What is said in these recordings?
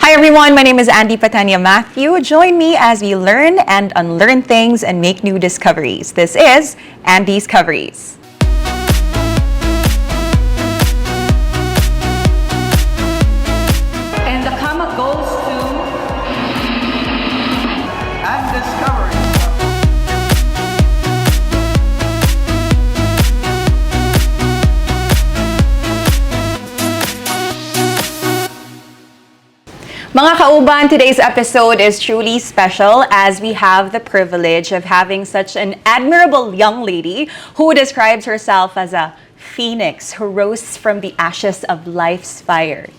Hi everyone, my name is Andi Pateña-Matheu. Join me as we learn and unlearn things and make new discoveries. This is AnDiscoveries. And the comma goes to AnDiscoveries. Mga kauban, today's episode is truly special as we have the privilege of having such an admirable young lady who describes herself as a phoenix who rose from the ashes of life's fire.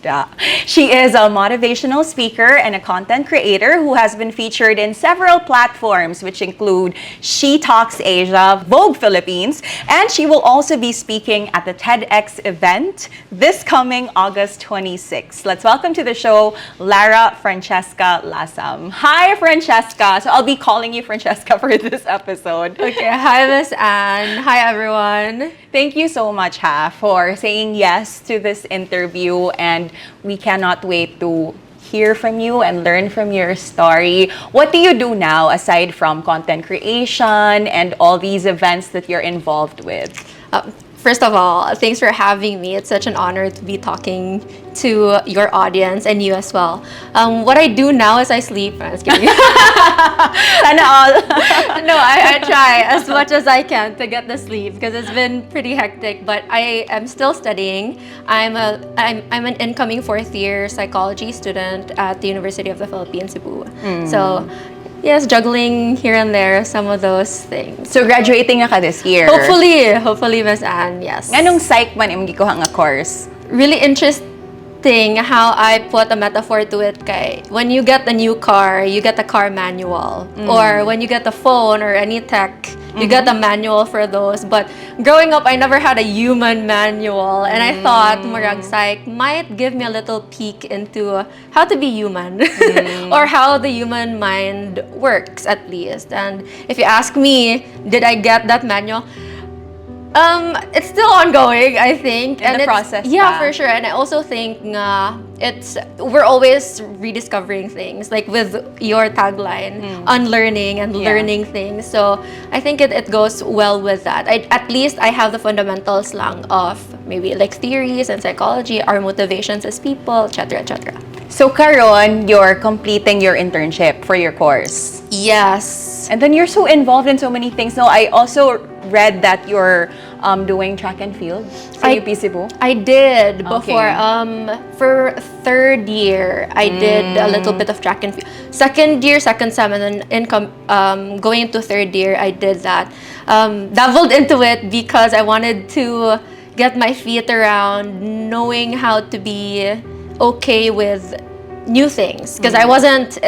She is a motivational speaker and a content creator who has been featured in several platforms, which include She Talks Asia, Vogue Philippines, and she will also be speaking at the TEDx event this coming August 26th. Let's welcome to the show, Larra Francesca Lasam. Hi, Francesca. So I'll be calling you Francesca for this episode. Okay, hi Miss Anne. Hi everyone. Thank you so much, for saying yes to this interview, and we cannot wait to hear from you and learn from your story. What do you do now aside from content creation and all these events that you're involved with? First of all, thanks for having me. It's such an honor to be talking to your audience and you as well. What I do now is I sleep. I'm just kidding. Sana all. No, I try as much as I can to get the sleep because it's been pretty hectic. But I am still studying. I'm an incoming fourth-year psychology student at the University of the Philippines, Cebu. So. Yes, juggling here and there some of those things. So graduating na ka this year? Hopefully, Miss Anne, yes. Anong psych man imong gikuha nga course? Really interesting how I put a metaphor to it kay when you get a new car, you get a car manual. Or when you get a phone or any tech, you get a manual for those. But growing up, I never had a human manual. And I thought Murag Psych might give me a little peek into how to be human. Or how the human mind works, at least. And if you ask me, did I get that manual? It's still ongoing, I think. In the process. Yeah, for sure. And I also think we're always rediscovering things, like with your tagline, unlearning and learning things. So I think it goes well with that. At least I have the fundamentals lang of maybe like theories and psychology, our motivations as people, etc., etc. So karon, you're completing your internship for your course. Yes. And then you're so involved in so many things. Now, I also read that you're doing track and field sa UP Cebu. I did before. For third year, I did a little bit of track and field. Second year, second sem, and then going into third year, I did that. Dabbled into it because I wanted to get my feet around knowing how to be okay with new things. Because I wasn't...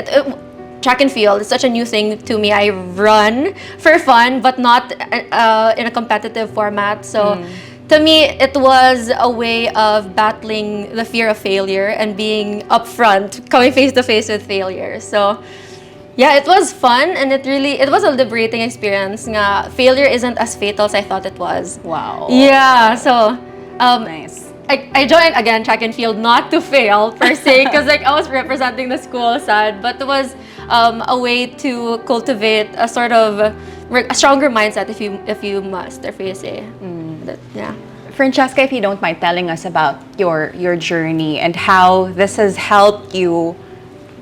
track and field is such a new thing to me. I run for fun, but not in a competitive format. So to me, it was a way of battling the fear of failure and being upfront, coming face to face with failure. So yeah, it was fun, and it was a liberating experience. Nga, failure isn't as fatal as I thought it was. Wow. Yeah, so nice. I joined again track and field not to fail per se, because like I was representing the school side, but it was a way to cultivate a sort of a stronger mindset if you must, if you say. Yeah. Francesca, if you don't mind telling us about your journey and how this has helped you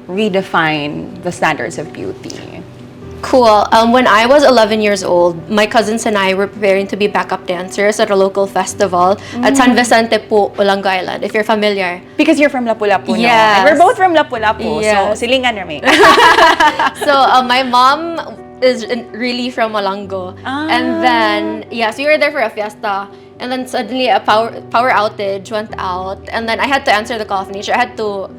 redefine the standards of beauty. Cool. When I was 11 years old, my cousins and I were preparing to be backup dancers at a local festival at San Vicente po, Olango Island, if you're familiar. Because you're from Lapu-Lapu, no? Yes. And we're both from Lapu-Lapu, Yes. so silingan rami. So my mom is really from Olango. And then, so we were there for a fiesta. And then suddenly a power outage went out. And then I had to answer the call of nature. I had to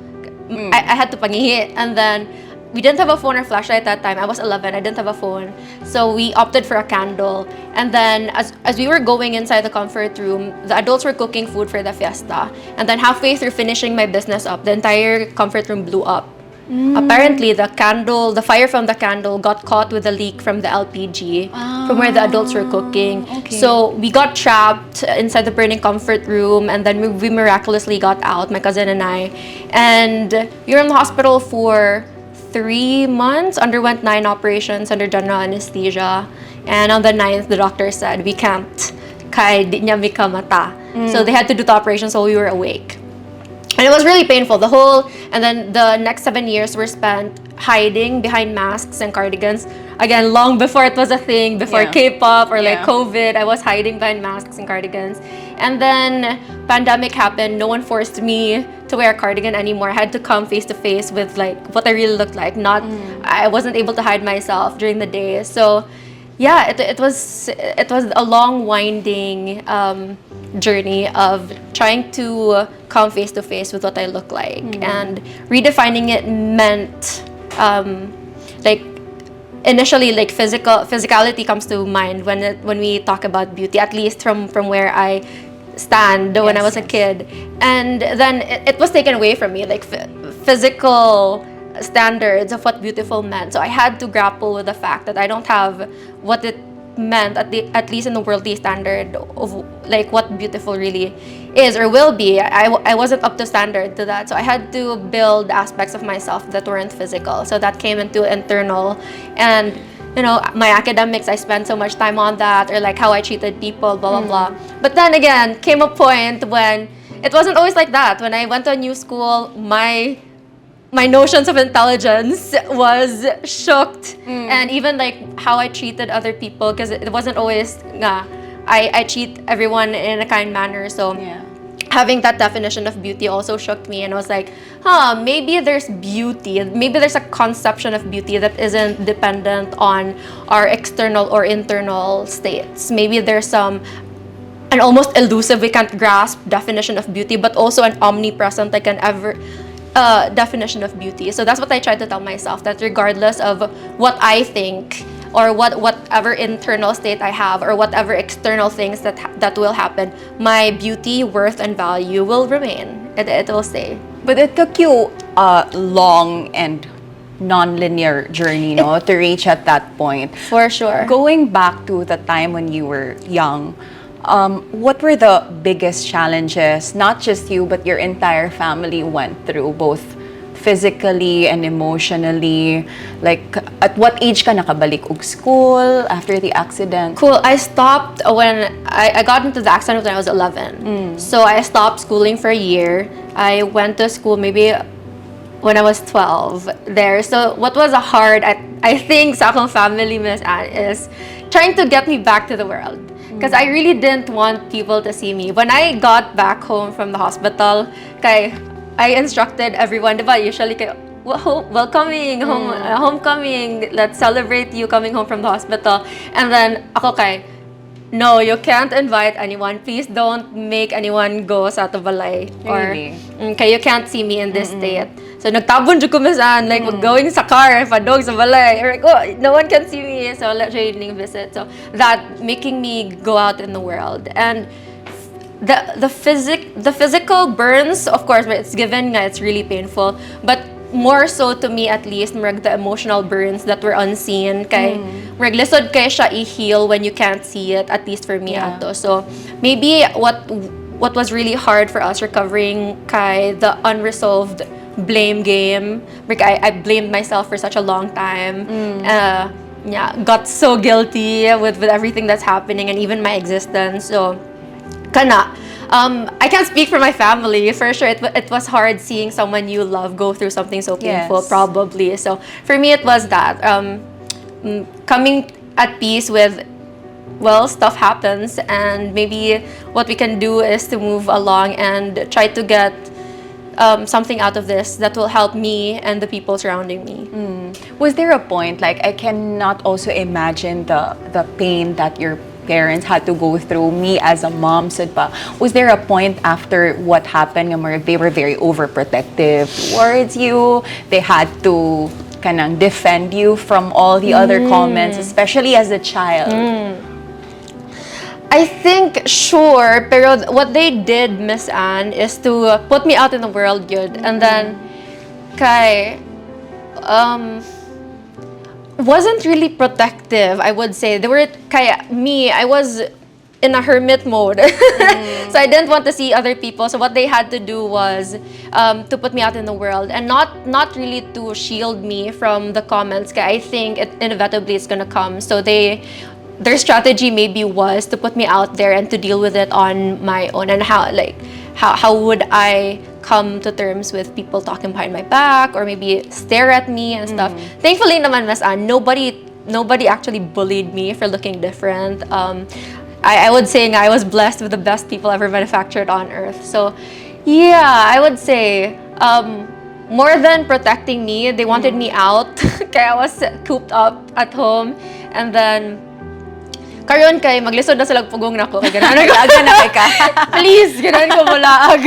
pangihi. And then we didn't have a phone or flashlight at that time. I was 11. I didn't have a phone. So we opted for a candle. And then as we were going inside the comfort room, the adults were cooking food for the fiesta. And then halfway through finishing my business up, the entire comfort room blew up. Apparently, the fire from the candle got caught with a leak from the LPG from where the adults were cooking. Okay. So we got trapped inside the burning comfort room, and then we miraculously got out, my cousin and I. And we were in the hospital for 3 months, underwent 9 operations under general anesthesia. And on the 9th, the doctor said, we can't. Kay di niya mikamata. So they had to do the operation so we were awake. And it was really painful. And then the next 7 years were spent hiding behind masks and cardigans. Again, long before it was a thing, before K-pop or like COVID, I was hiding behind masks and cardigans. And then pandemic happened. No one forced me to wear a cardigan anymore. I had to come face to face with like what I really looked like. I wasn't able to hide myself during the day. So yeah, it was a long, winding journey of trying to come face to face with what I look like, and redefining it meant like initially like physicality comes to mind when we talk about beauty, at least from where I stand when I was a kid, and then it was taken away from me, like physical standards of what beautiful meant. So I had to grapple with the fact that I don't have what it meant, at least in the worldly standard of like what beautiful really is or will be. I wasn't up to standard to that, so I had to build aspects of myself that weren't physical. So that came into internal, and you know, my academics, I spent so much time on that, or like how I treated people, blah blah blah. But then again came a point when it wasn't always like that. When I went to a new school, my notions of intelligence was shocked, and even like how I treated other people, because it wasn't always I treat everyone in a kind manner. So having that definition of beauty also shocked me, and I was like, maybe there's beauty, maybe there's a conception of beauty that isn't dependent on our external or internal states. Maybe there's an almost elusive, we can't grasp definition of beauty, but also an omnipresent, like an ever definition of beauty. So that's what I tried to tell myself, that regardless of what I think or whatever internal state I have or whatever external things that will happen, my beauty, worth, and value will remain. It will stay. But it took you a long and non-linear journey, no, to reach at that point. For sure. Going back to the time when you were young, what were the biggest challenges, not just you, but your entire family went through, both physically and emotionally? Like, at what age ka nakabalik og school after the accident? Cool. I stopped when I got into the accident when I was 11. So I stopped schooling for a year. I went to school maybe when I was 12 there. So what was hard, I think, sa akong family, Miss Anne, is trying to get me back to the world. Because I really didn't want people to see me. When I got back home from the hospital, I instructed everyone, diba, usually welcoming, homecoming, let's celebrate you coming home from the hospital. And then ako no, you can't invite anyone. Please don't make anyone go sa balay. Really? Or, you can't see me in this state. So nagtabon jud ko misan, like going sa car, padog sa balay. Or like, no one can see me, so let's training visit. So that making me go out in the world. And the physical burns, of course, it's given, it's really painful. But more so to me, at least, the emotional burns that were unseen. Lisod kay siya i-heal when you can't see it, at least for me. Ato. So maybe what was really hard for us recovering the unresolved blame game. I blamed myself for such a long time. Got so guilty with everything that's happening and even my existence. So I can't speak for my family. For sure, it was hard seeing someone you love go through something so painful, probably. So for me, it was that. Coming at peace with, well, stuff happens, and maybe what we can do is to move along and try to get something out of this that will help me and the people surrounding me. Was there a point, like, I cannot also imagine the pain that your parents had to go through, me as a mom, was there a point after what happened where they were very overprotective towards you? They had to defend you from all the other comments, especially as a child? I think, sure, pero what they did, Miss Anne, is to put me out in the world, yun. And then, wasn't really protective, I would say. I was in a hermit mode. So I didn't want to see other people. So what they had to do was to put me out in the world, and not really to shield me from the comments. Kaya I think inevitably it's gonna come. So their strategy maybe was to put me out there and to deal with it on my own. And how would I come to terms with people talking behind my back or maybe stare at me and stuff. Thankfully naman, Miss Anne, nobody actually bullied me for looking different. I would say I was blessed with the best people ever manufactured on earth. So yeah, I would say more than protecting me, they wanted me out. Kaya I was cooped up at home. And then karon kay maglisod na sila pugong nako kay ganan aga na kay ka. Please, ganan ko mulaag.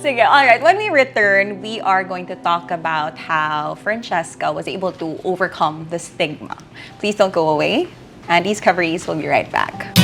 Sige, all right. When we return, we are going to talk about how Francesca was able to overcome the stigma. Please don't go away. AnDiscoveries will be right back.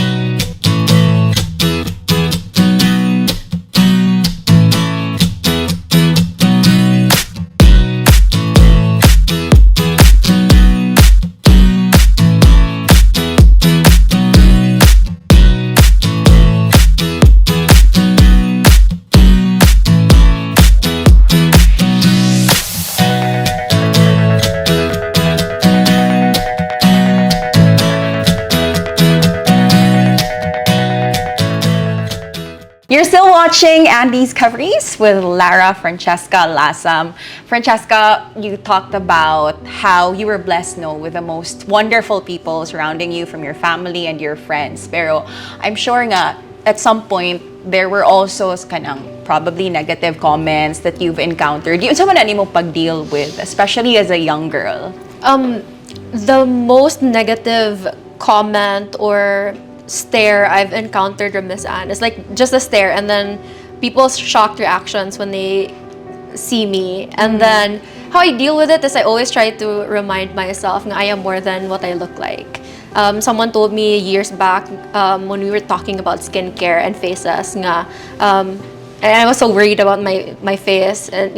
You're still watching AnDiscoveries with Larra Francesca Lasam. Francesca, you talked about how you were blessed, with the most wonderful people surrounding you, from your family and your friends. Pero I'm sure nga, at some point, there were also probably negative comments that you've encountered. Yun sa man mo pag-deal with, especially as a young girl? The most negative comment or stare I've encountered from Miss Anne is like just a stare, and then people's shocked reactions when they see me. And then how I deal with it is I always try to remind myself that I am more than what I look like. Someone told me years back when we were talking about skincare and faces and I was so worried about my face, and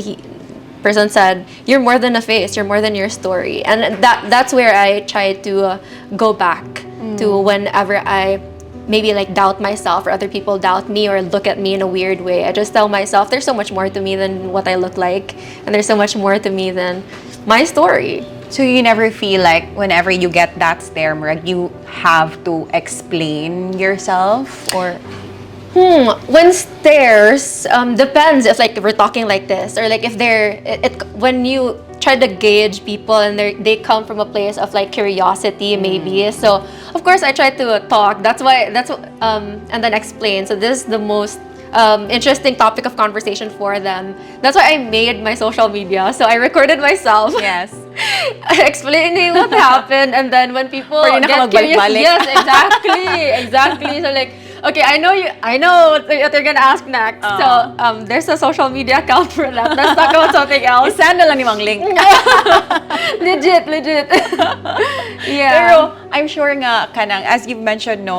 person said, "You're more than a face, you're more than your story." And that's where I try to go back to whenever I maybe doubt myself or other people doubt me or look at me in a weird way. I just tell myself there's so much more to me than what I look like, and there's so much more to me than my story. So you never feel like whenever you get that stare, you have to explain yourself, or? When stares, depends if we're talking like this, or if when you try to gauge people and they come from a place of curiosity maybe. So of course I try to talk. And then explain. So this is the most interesting topic of conversation for them. That's why I made my social media. So I recorded myself. Yes. Explaining what happened, and then when people get curious, yes, exactly. So okay, I know what you're gonna ask next. So there's a social media account for that. Let's talk about something else. Isanda lang nimang link. Legit. Yeah. Pero I'm sure nga as you've mentioned,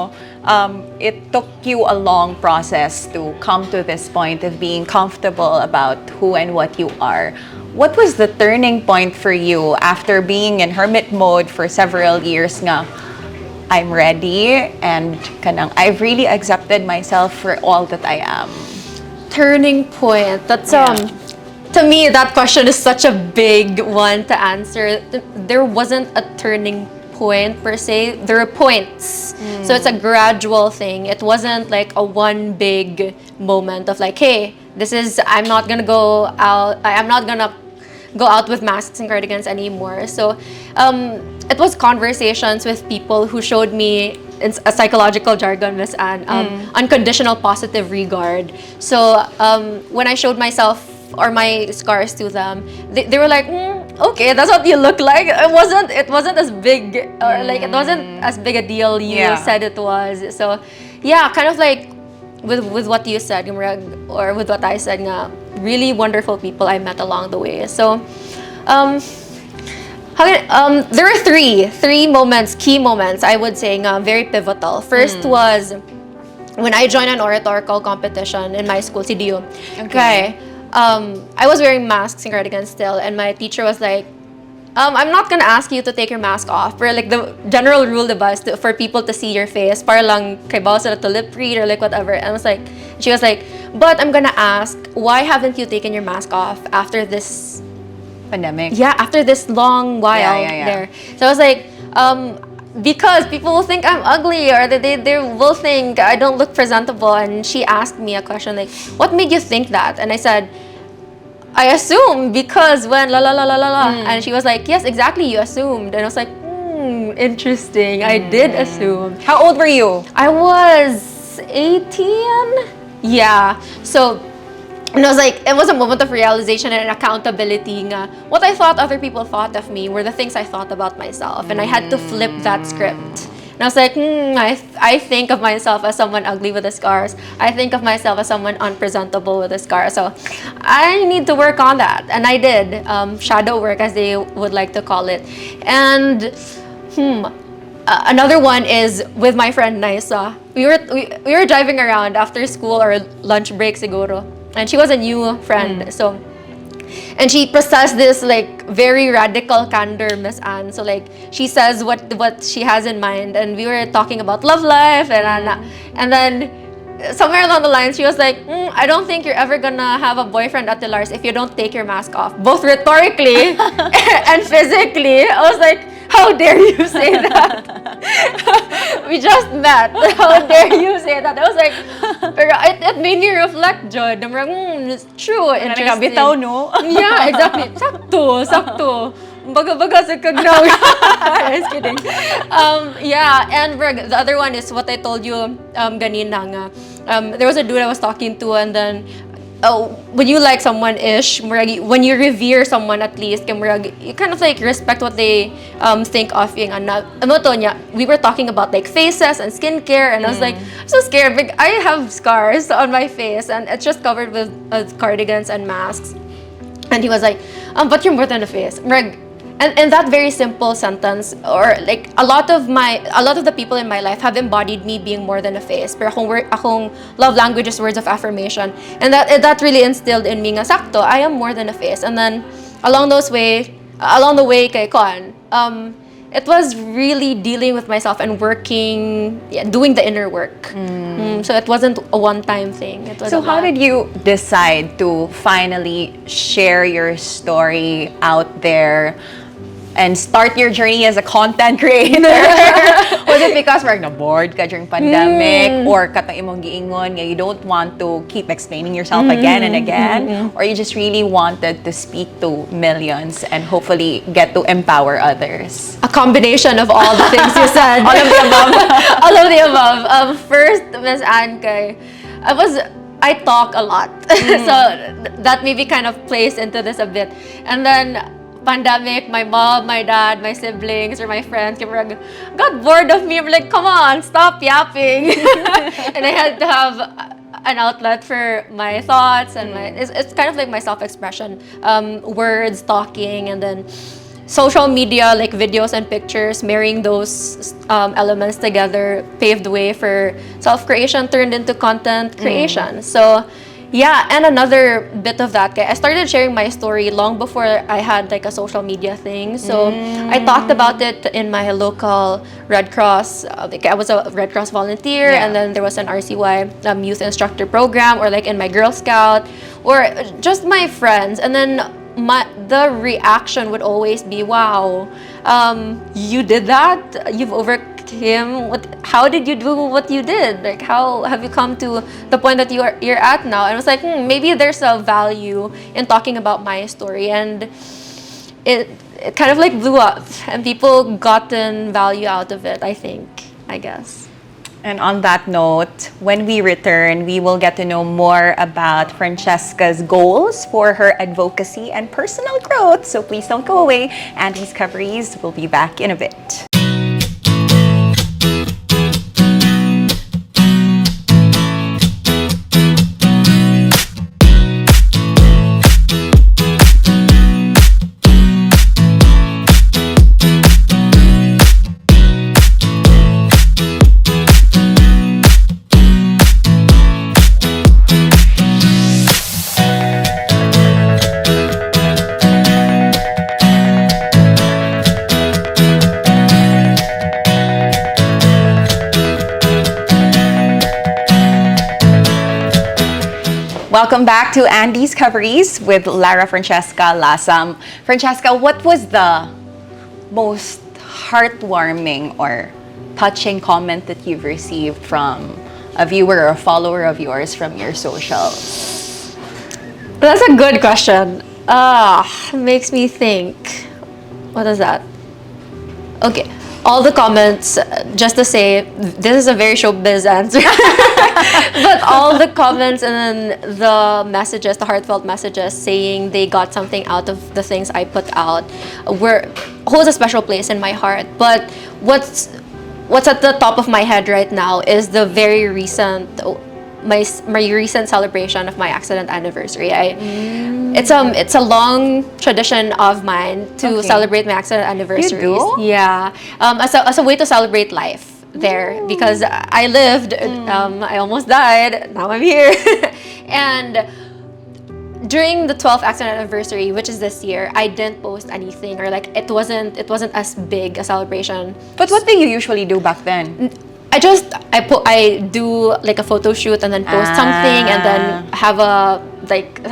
it took you a long process to come to this point of being comfortable about who and what you are. What was the turning point for you after being in hermit mode for several years nga? I'm ready, and I've really accepted myself for all that I am. Turning point. That's to me, that question is such a big one to answer. There wasn't a turning point per se. There are points. So it's a gradual thing. It wasn't a one big moment of hey, I'm not gonna go out. I'm not gonna go out with masks and cardigans anymore. So it was conversations with people who showed me, in a psychological jargon, Miss Anne, unconditional positive regard. So when I showed myself or my scars to them, they were like, okay, that's what you look like. It wasn't as big, or it wasn't as big a deal you said it was. So yeah, kind of with what you said, or with what I said, really wonderful people I met along the way. So there were three moments, key moments, I would say, very pivotal. First was when I joined an oratorical competition in my school, CDU. Okay. I was wearing masks and cardigans still, and my teacher was like, I'm not gonna ask you to take your mask off. But like the general rule diba is for people to see your face. Para lang kay bawal sila to lip read or like whatever. And I was like, she was like, but I'm gonna ask, why haven't you taken your mask off after this pandemic? Yeah, after this long while there. So I was like, because people will think I'm ugly, or they will think I don't look presentable. And she asked me a question like, what made you think that? And I said, I assumed because when la la la la la la. And she was like, yes, exactly, you assumed. And I was like, interesting. I did assume. How old were you? I was 18. Yeah. So, and I was like, it was a moment of realization and accountability. Nga. What I thought other people thought of me were the things I thought about myself. And I had to flip that script. And I was like, I think of myself as someone ugly with the scars. I think of myself as someone unpresentable with a scar. So I need to work on that. And I did. Shadow work, as they would like to call it. And another one is with my friend Naisa. We were driving around after school or lunch break siguro. And she was a new friend. So, and she possessed this like very radical candor, Miss Anne. So like she says what she has in mind, and we were talking about love life, and then somewhere along the line she was like, I don't think you're ever gonna have a boyfriend at the Lars if you don't take your mask off, both rhetorically and physically. I was like, how dare you say that? We just met. How dare you say that? I was like, it made me reflect, Jod. It's true, interesting. No? Yeah, exactly. Sakto. Baga-baga sa kagnaw. Just kidding. Yeah, and the other one is what I told you ganina nga. There was a dude I was talking to, and then when you like someone-ish, when you revere someone at least, you kind of like respect what they think of you. We were talking about like faces and skincare, and I was like, I'm so scared. Like, I have scars on my face, and it's just covered with cardigans and masks. And he was like, but you're more than a face. And that very simple sentence, or like a lot of the people in my life have embodied me being more than a face. Pero akong love language is words of affirmation, and that really instilled in me nga sakto, I am more than a face. And then along the way kay Kon, it was really dealing with myself and working, doing the inner work. So it wasn't a one-time thing. It was so how did you decide to finally share your story out there and start your journey as a content creator? Was it because we're bored ka during pandemic, or katong imong giingon nga you don't want to keep explaining yourself again and again, or you just really wanted to speak to millions and hopefully get to empower others? A combination of all the things you said. All of the above. All of the above. First, Miss Anne, I talk a lot. So that maybe kind of plays into this a bit. And then pandemic, my mom, my dad, my siblings, or my friends got bored of me. I'm like, come on, stop yapping. And I had to have an outlet for my thoughts, and it's kind of like my self-expression, words, talking, and then social media, like videos and pictures, marrying those elements together paved the way for self-creation turned into content creation. So yeah, and another bit of that, I started sharing my story long before I had like a social media thing. So I talked about it in my local Red Cross. I was a Red Cross volunteer, and then there was an RCY youth instructor program, or like in my Girl Scout, or just my friends. And then the reaction would always be, wow, you did that? You've overcome how did you do what you did? Like, how have you come to the point that you're at now? And I was like, maybe there's a value in talking about my story, and it kind of like blew up, and people gotten value out of it, I guess. And on that note, when we return, we will get to know more about Francesca's goals for her advocacy and personal growth. So please don't go away. AnDiscoveries will be back in a bit. Welcome back to AnDiscoveries with Larra Francesca Lasam. Francesca, what was the most heartwarming or touching comment that you've received from a viewer or a follower of yours from your socials? That's a good question. Makes me think. What is that? Okay. All the comments, just to say, this is a very showbiz answer. But all the comments and then the messages, the heartfelt messages saying they got something out of the things I put out holds a special place in my heart. But what's at the top of my head right now is the very recent my recent celebration of my accident anniversary. It's a long tradition of mine to celebrate my accident anniversaries. You do? Yeah. As a way to celebrate life there, because I lived, I almost died, now I'm here. And during the 12th accident anniversary, which is this year, I didn't post anything, or like it wasn't as big a celebration. But what do you usually do back then? I do like a photo shoot and then post something, and then have a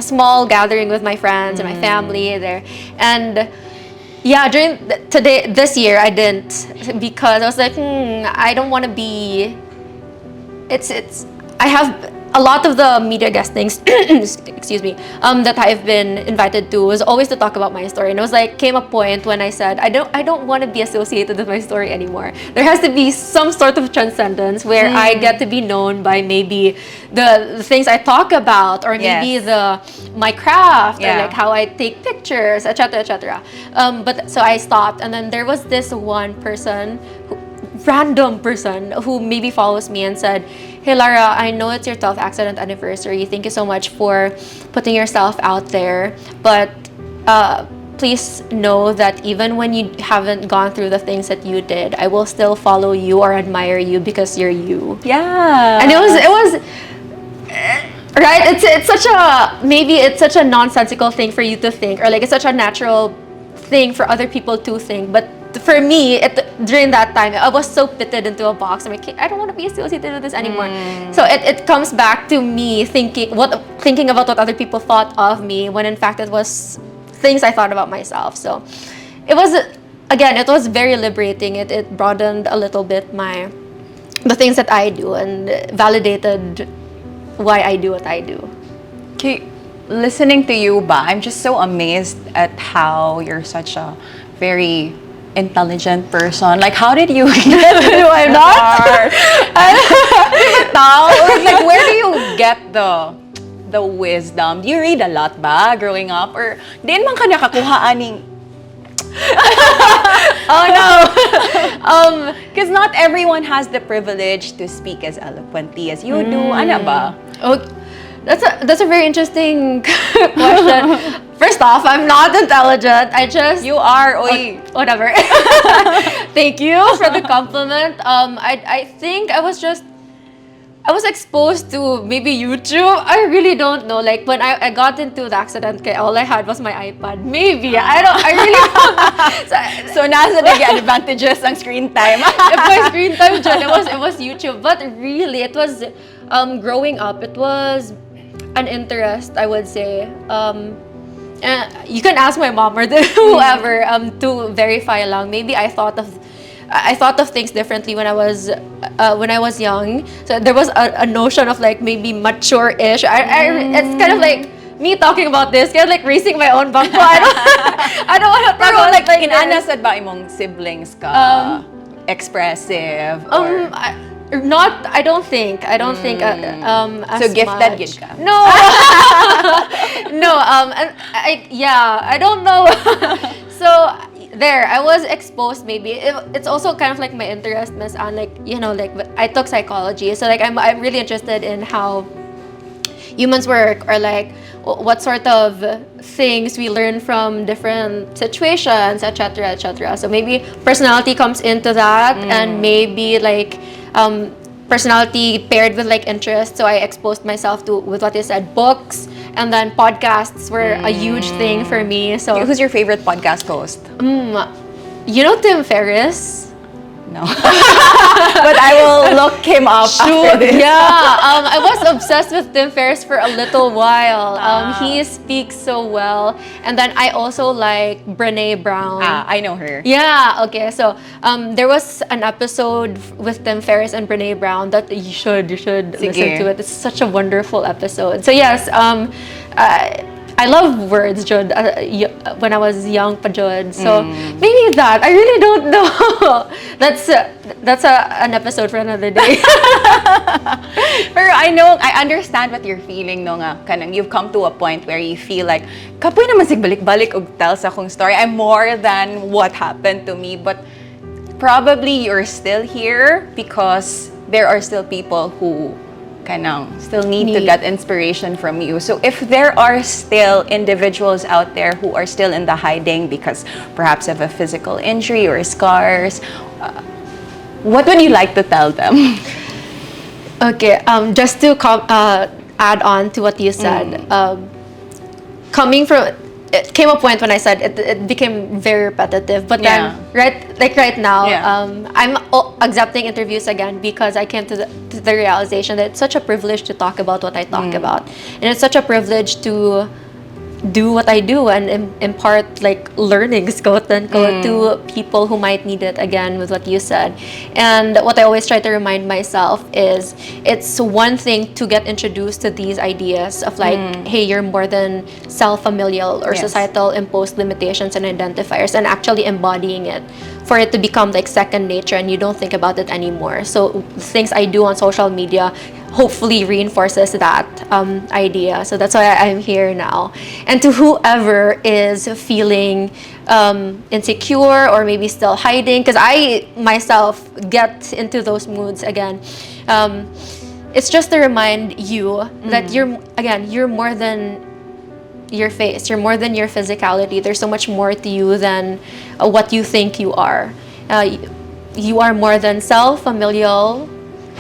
small gathering with my friends and my family there. And yeah, during this year I didn't, because I was like, I don't want to be. I have a lot of the media guestings, excuse me, that I've been invited to was always to talk about my story. And it was like, came a point when I said, I don't want to be associated with my story anymore. There has to be some sort of transcendence where I get to be known by maybe the things I talk about, or maybe my craft, or like how I take pictures, etc., etc. But so I stopped, and then there was this one person, random person who maybe follows me and said, "Hey Lara, I know it's your 12th accident anniversary. Thank you so much for putting yourself out there. But please know that even when you haven't gone through the things that you did, I will still follow you or admire you because you're you." Yeah. And it was right. It's such a nonsensical thing for you to think, or like it's such a natural thing for other people to think, but for me, during that time, I was so pitted into a box. I'm like, I don't want to be associated with this anymore. So it comes back to me thinking about what other people thought of me, when in fact it was things I thought about myself. So it was very liberating. It broadened a little bit the things that I do, and validated why I do what I do. Okay, listening to you, I'm just so amazed at how you're such a very intelligent person. Like, how did you get to I'm not? Like, where do you get the wisdom? Do you read a lot ba growing up? Or di man ka nakakuha aning oh no. Because not everyone has the privilege to speak as eloquently as you do. Ano ba? Okay. That's a very interesting question. First off, I'm not intelligent. You are, oy. Whatever. Thank you for the compliment. I think I was exposed to maybe YouTube. I really don't know. Like when I got into the accident, all I had was my iPad. Maybe. I really don't know. So nasa nag-advantages ang screen time. If my screen time dyan, it was YouTube. But really, it was growing up, it was an interest, I would say. You can ask my mom or whoever to verify lang. Maybe I thought of things differently when I was young. So there was a notion of like maybe mature-ish. It's kind of like me talking about this, kind of like raising my own bangko. I don't want to talk about like inanasad ba imong siblings ka expressive? Or? I don't think as so gifted much. gid ka? No. No, and I don't know. So there, I was exposed. Maybe it's also kind of like my interest, Miss Anne. Like like I took psychology, so like I'm really interested in how humans work, or like what sort of things we learn from different situations, etc., etc. So maybe personality comes into that, and maybe like personality paired with like interest. So I exposed myself to, with what you said, books, and then podcasts were a huge thing for me. So who's your favorite podcast host? You know Tim Ferriss? No. But I will look him up after this. Yeah, I was obsessed with Tim Ferriss for a little while. He speaks so well. And then I also like Brené Brown. I know her. Yeah, okay. So there was an episode with Tim Ferriss and Brené Brown that you should listen to it. It's such a wonderful episode. So yes, I love words, Jud, when I was young pa Jud. So maybe that. I really don't know. That's an episode for another day. Pero I understand what you're feeling no nga. Kanang you've come to a point where you feel like, kapoy naman sigbalik-balik og tell sa akong story. I'm more than what happened to me. But probably you're still here because there are still people who still need to get inspiration from you. So if there are still individuals out there who are still in the hiding because perhaps of a physical injury or scars, what would you like to tell them? Okay, just to add on to what you said, coming from, it came a point when I said it became very repetitive. But then, right now, I'm accepting interviews again because I came to the realization that it's such a privilege to talk about what I talk about, and it's such a privilege to do what I do and impart like learnings, quote unquote, to people who might need it, again with what you said. And what I always try to remind myself is it's one thing to get introduced to these ideas of like, hey, you're more than self-familial or societal imposed limitations and identifiers, and actually embodying it for it to become like second nature and you don't think about it anymore. So things I do on social media hopefully reinforces that idea. So that's why I'm here now. And to whoever is feeling insecure or maybe still hiding, because I myself get into those moods again, it's just to remind you that you're more than your face, you're more than your physicality. There's so much more to you than what you think you are. You are more than self-familial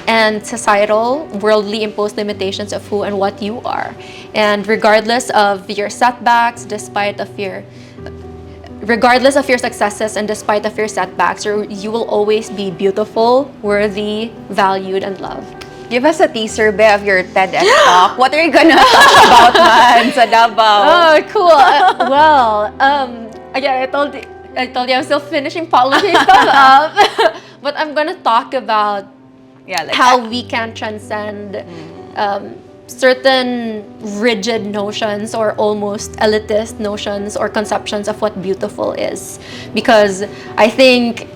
and societal, worldly imposed limitations of who and what you are. And regardless of your setbacks, regardless of your successes and despite of your setbacks, you will always be beautiful, worthy, valued, and loved. Give us a teaser, Be, of your TEDx talk. What are you gonna talk about, man, sa Davao? Oh, cool. Again, I told you I'm still finishing polishing stuff up. But I'm gonna talk about how we can transcend certain rigid notions or almost elitist notions or conceptions of what beautiful is. Because I think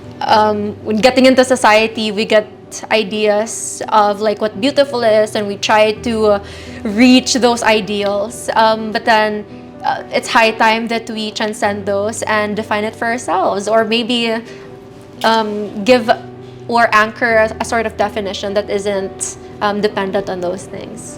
when getting into society, we get ideas of like what beautiful is and we try to reach those ideals. But then it's high time that we transcend those and define it for ourselves, or maybe give or anchor a sort of definition that isn't dependent on those things.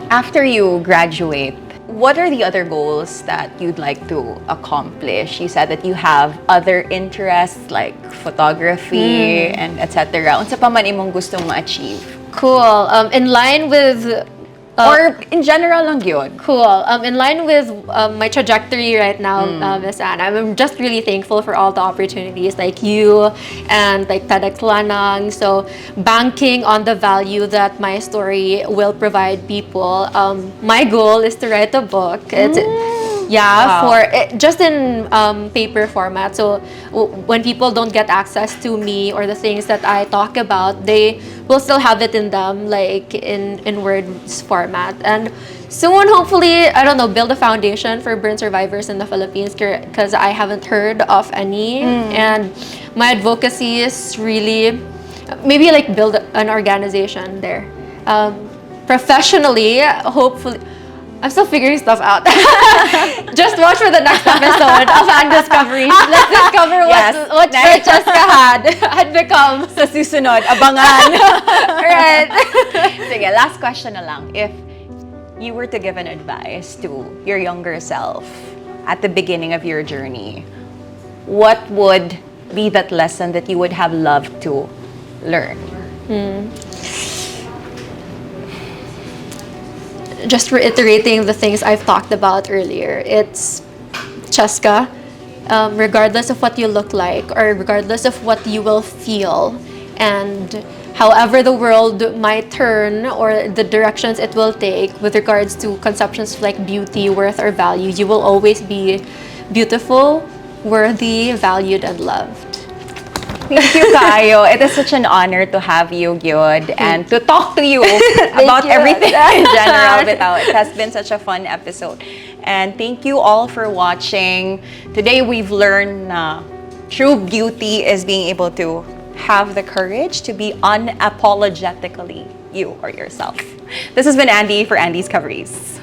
After you graduate, what are the other goals that you'd like to accomplish? You said that you have other interests like photography and etc. Unsa pa man imong gustong ma-achieve? Cool. In line with or in general lang yun. Cool. In line with my trajectory right now, Miss Anna, I'm just really thankful for all the opportunities like you and like TEDx Lanang. So banking on the value that my story will provide people. My goal is to write a book. Just in paper format. So when people don't get access to me or the things that I talk about, they will still have it in them, like in words format. And soon, hopefully, I don't know, build a foundation for burn survivors in the Philippines, because I haven't heard of any. And my advocacy is really maybe like build an organization there. Professionally, hopefully. I'm still figuring stuff out. Just watch for the next episode of AnDiscoveries. Let's discover what Francesca had become. Sa susunod, abangan. Right. Sige, last question na lang. If you were to give an advice to your younger self at the beginning of your journey, what would be that lesson that you would have loved to learn? Just reiterating the things I've talked about earlier. It's Cheska, regardless of what you look like or regardless of what you will feel and however the world might turn or the directions it will take with regards to conceptions like beauty, worth, or value, you will always be beautiful, worthy, valued, and loved. Thank you, Kayo. It is such an honor to have you, Gyud, and to talk to you about you. everything in general. It has been such a fun episode. And thank you all for watching. Today we've learned true beauty is being able to have the courage to be unapologetically you or yourself. This has been Andi for AnDiscoveries.